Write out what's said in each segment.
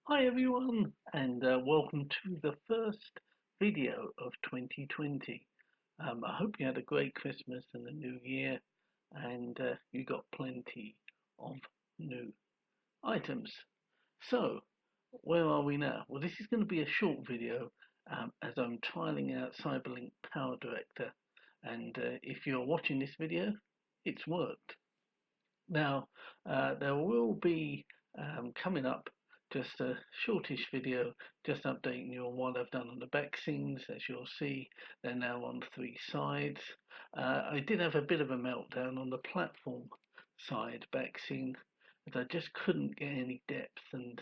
Hi everyone, and welcome to the first video of 2020. I hope you had a great Christmas and a new year, and you got plenty of new items. So, where are we now? Well, this is going to be a short video as I'm trialing out CyberLink PowerDirector, and if you're watching this video, it's worked. Now, there will be coming up just a shortish video just updating you on what I've done on the back scenes. As you'll see, they're now on three sides. I did have a bit of a meltdown on the platform side back scene as I just couldn't get any depth, and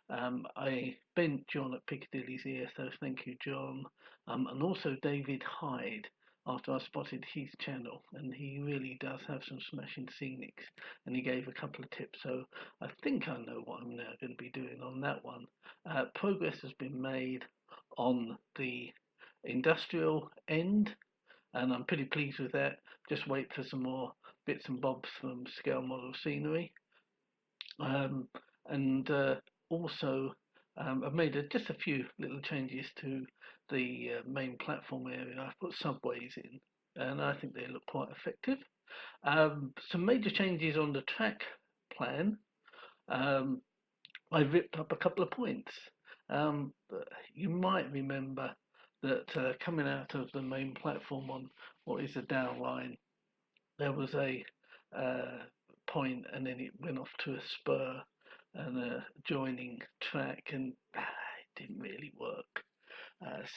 I bent John at Piccadilly's ear, so thank you, John, and also David Hyde after I spotted his channel, and he really does have some smashing scenics, and he gave a couple of tips, so I think I know what I'm now going to be doing on that one. Progress has been made on the industrial end, and I'm pretty pleased with that. Just wait for some more bits and bobs from Scale Model Scenery. Um, and also, I've made just a few little changes to the main platform area. I've put subways in, and I think they look quite effective. Some major changes on the track plan. Um, I ripped up a couple of points. You might remember that coming out of the main platform on what is the down line, there was a point, and then it went off to a spur and a joining track, and it didn't really work.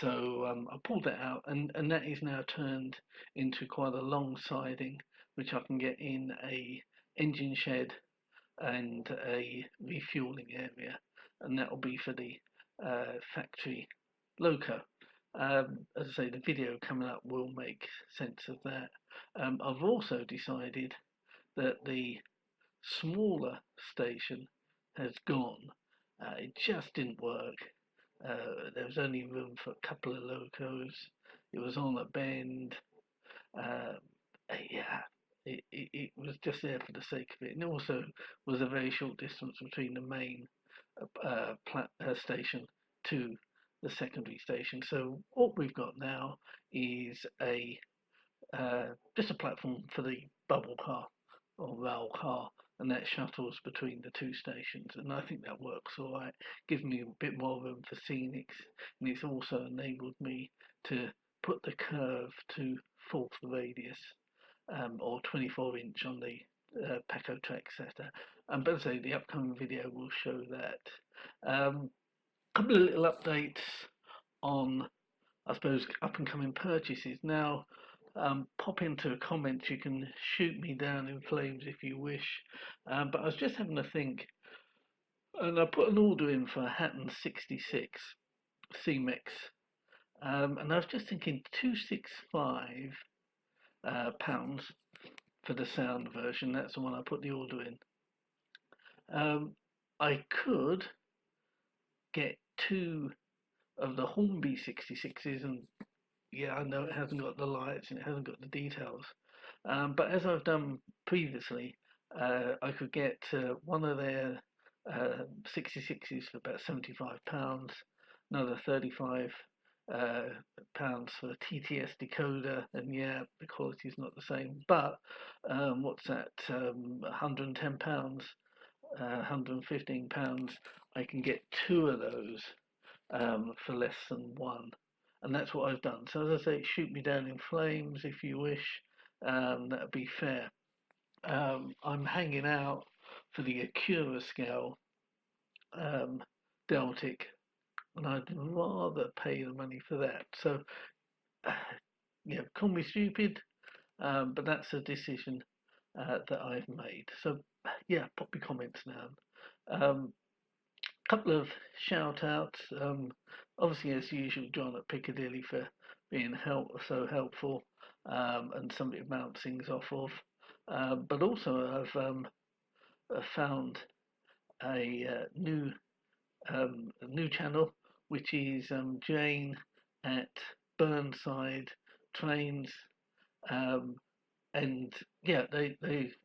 So I pulled that out, and that is now turned into quite a long siding, which I can get in a engine shed and a refueling area, and that will be for the factory loco. As I say, the video coming up will make sense of that. I've also decided that the smaller station has gone. It just didn't work. There was only room for a couple of locos. It was on a bend. Uh, yeah, it was just there for the sake of it. And it also was a very short distance between the main station to the secondary station. So what we've got now is a just a platform for the bubble car or rail car, and that shuttles between the two stations, and I think that works all right. Gives me a bit more room for scenics, and it's also enabled me to put the curve to fourth radius, or 24-inch on the Paco track setter. But as I say, the upcoming video will show that. Couple of little updates on, I suppose, up and coming purchases. Now, pop into comments. You can shoot me down in flames if you wish. But I was just having a think, and I put an order in for a Hatton 66 C-Mix. And I was just thinking £265 pounds for the sound version. That's the one I put the order in. I could get two of the Hornby 66s, and yeah, I know it hasn't got the lights and it hasn't got the details, but as I've done previously, I could get one of their 66s for about £75, another £35 for a TTS decoder, and yeah, the quality is not the same, but what's that, £110, £115, I can get two of those for less than one, and that's what I've done. So as I say, shoot me down in flames if you wish. That'd be fair. I'm hanging out for the Acura scale Deltic, and I'd rather pay the money for that. So yeah, call me stupid, but that's a decision that I've made. So yeah, pop your comments down. Couple of shout outs. Obviously, as usual, John at Piccadilly for being so helpful, and somebody to bounce things off of. But also, I've found a new channel, which is Jane at Burnside Trains. Um, and yeah, they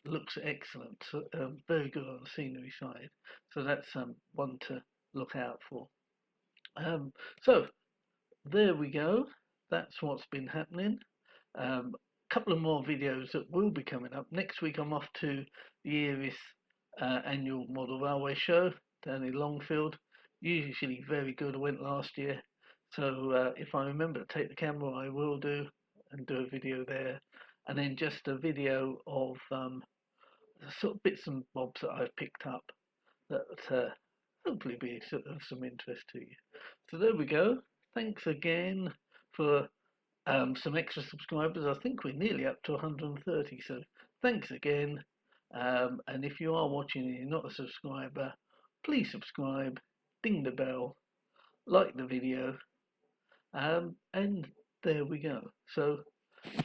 looks excellent. So, very good on the scenery side. So that's one to look out for. So there we go. That's what's been happening. Couple of more videos that will be coming up. Next week I'm off to the Erith annual model railway show down in Longfield. Usually very good. I went last year, so if I remember to take the camera I will do and do a video there, and then just a video of sort of bits and bobs that I've picked up that hopefully be sort of some interest to you. So there we go. Thanks again for some extra subscribers. I think we're nearly up to 130, so thanks again. And if you are watching and you're not a subscriber, please subscribe, ding the bell, like the video, and there we go. So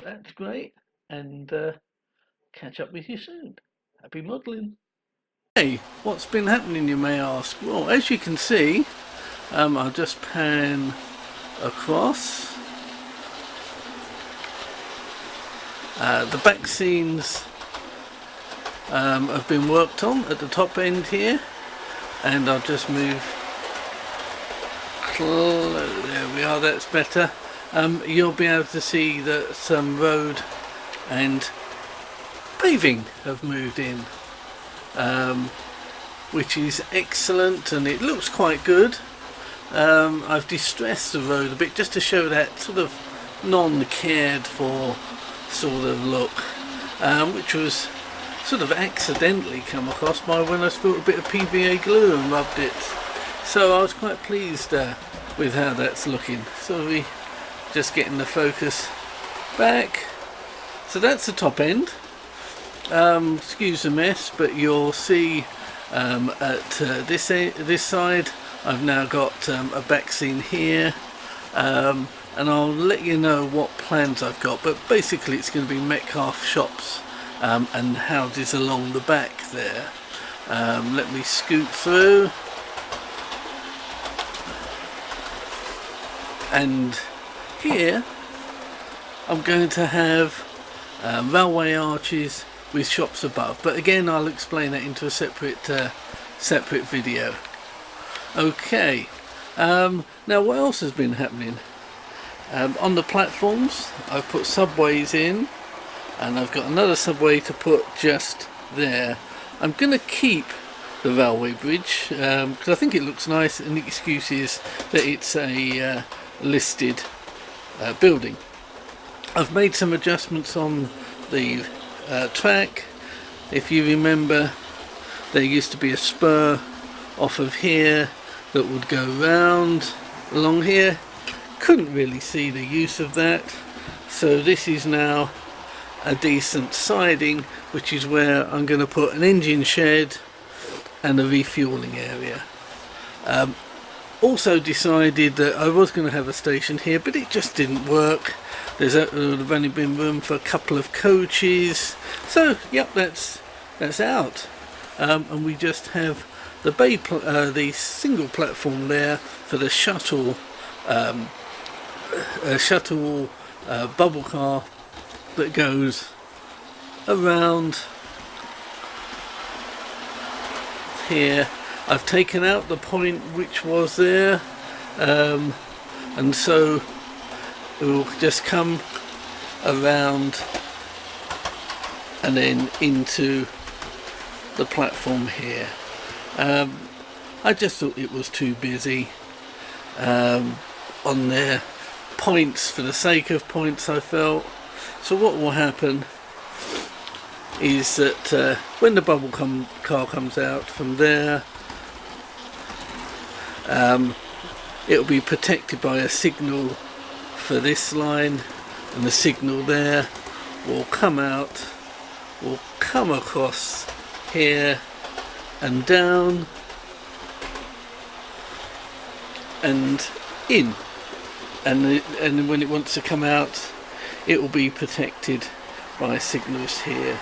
that's great, and catch up with you soon. Happy modelling. Hey, what's been happening, you may ask? Well, as you can see, I'll just pan across. The back scenes have been worked on at the top end here, and I'll just move. There we are, that's better. You'll be able to see that some road and paving have moved in, which is excellent, and it looks quite good. I've distressed the road a bit just to show that sort of non-cared for sort of look, which was sort of accidentally come across by when I spilled a bit of PVA glue and rubbed it. So I was quite pleased with how that's looking. So we just getting the focus back. So that's the top end. Excuse the mess, but you'll see at this side I've now got a back scene here, and I'll let you know what plans I've got, but basically it's going to be Metcalfe shops and houses along the back there. Let me scoot through, and here I'm going to have railway arches with shops above, but again I'll explain that into a separate video. Okay, now what else has been happening? On the platforms I've put subways in, and I've got another subway to put just there. I'm going to keep the railway bridge because I think it looks nice, and the excuse is that it's a listed building. I've made some adjustments on the track. If you remember, there used to be a spur off of here that would go round along here. Couldn't really see the use of that, so this is now a decent siding, which is where I'm going to put an engine shed and a refueling area. Also decided that I was going to have a station here, but it just didn't work. There would have only been room for a couple of coaches, so yep, that's out. And we just have the single platform there for the shuttle bubble car that goes around here. I've taken out the point which was there, and so it will just come around and then into the platform here. I just thought it was too busy on their points for the sake of points, I felt. So what will happen is that when the bubble car comes out from there, it'll be protected by a signal for this line, and the signal there will come out, will come across here and down and in, and when it wants to come out, it will be protected by signals here.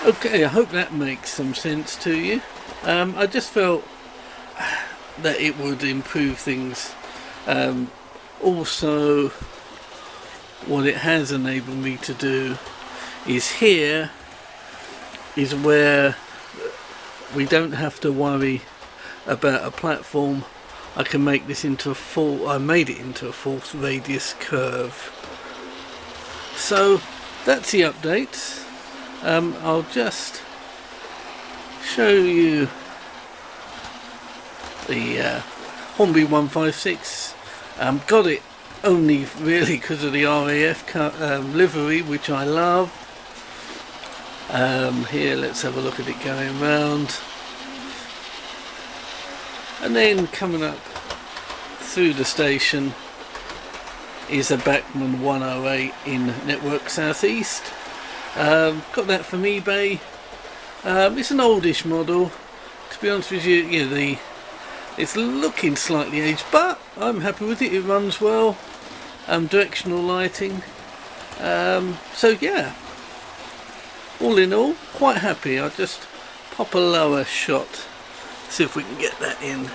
Okay, I hope that makes some sense to you. I just felt that it would improve things. Also, what it has enabled me to do is here is where we don't have to worry about a platform, I can make this into I made it into a false radius curve. So that's the updates. I'll just show you the Hornby 156. Got it only really because of the RAF livery, which I love. Here, let's have a look at it going round. And then coming up through the station is a Bachmann 108 in Network Southeast. Got that from eBay. It's an oldish model. To be honest with you, it's looking slightly aged, but I'm happy with it. It runs well. Directional lighting. So yeah, all in all, quite happy. I'll just pop a lower shot, see if we can get that in.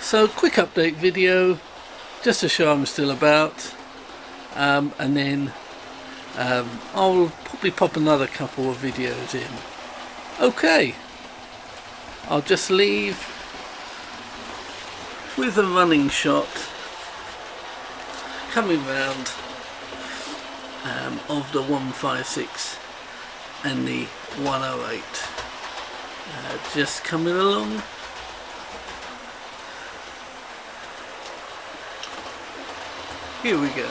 So quick update video, just to show I'm still about, and then I'll probably pop another couple of videos in. Okay, I'll just leave with a running shot coming round of the 156 and the 108, just coming along. Here we go.